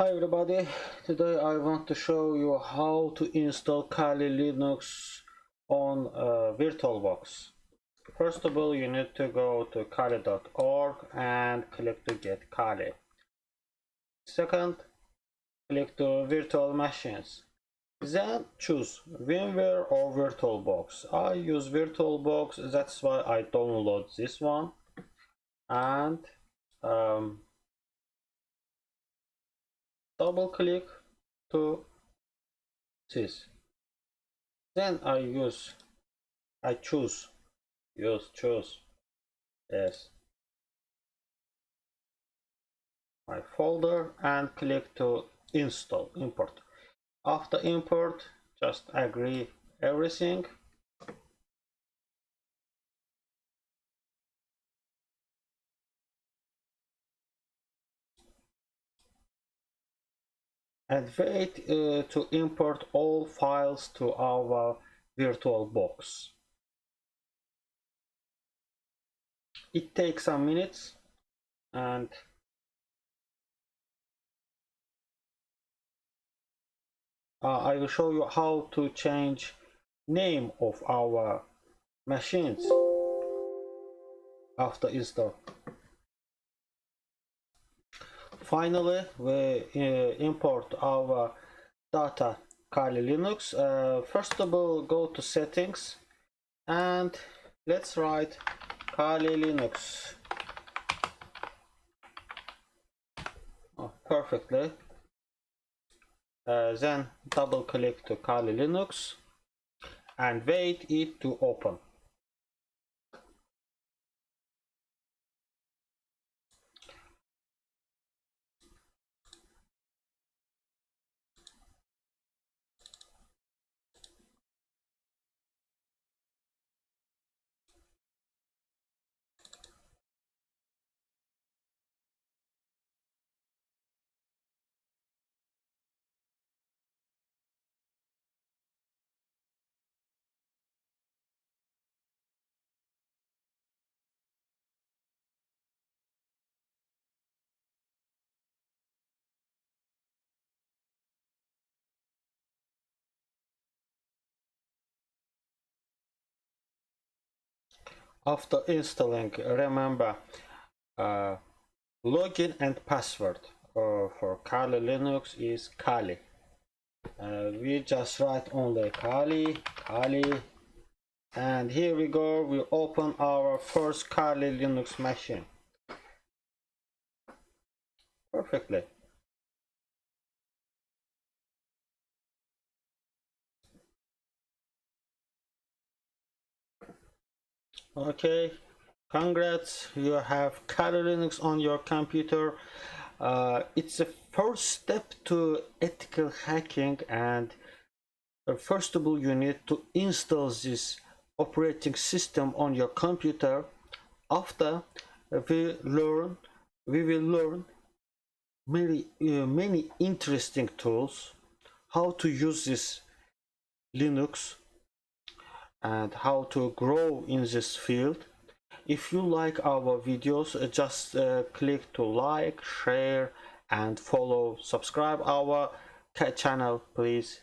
Hi everybody, today I want to show you how to install Kali Linux on VirtualBox. First of all, you need to go to kali.org and click to get Kali. Second, click to virtual machines. Then choose VMware or VirtualBox. I use VirtualBox, that's why I download this one. And double click to this. Then I choose yes my folder and click to import. After import, just agree everything. And wait to import all files to our VirtualBox. It takes some minutes, and I will show you how to change name of our machines after install. Finally, we import our data Kali Linux. First of all, go to settings and let's write Kali Linux. Perfectly. Then double click to Kali Linux and wait it to open. After installing, remember login and password for Kali Linux is Kali. We just write only Kali, and here we go. We open our first Kali Linux machine. Perfectly. Okay, congrats, you have Kali Linux on your computer. It's a first step to ethical hacking, and first of all you need to install this operating system on your computer. After we will learn many interesting tools, how to use this Linux and how to grow in this field. If you like our videos, just click to like, share and follow, subscribe our channel please.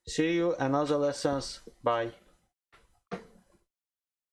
See you another lessons. Bye.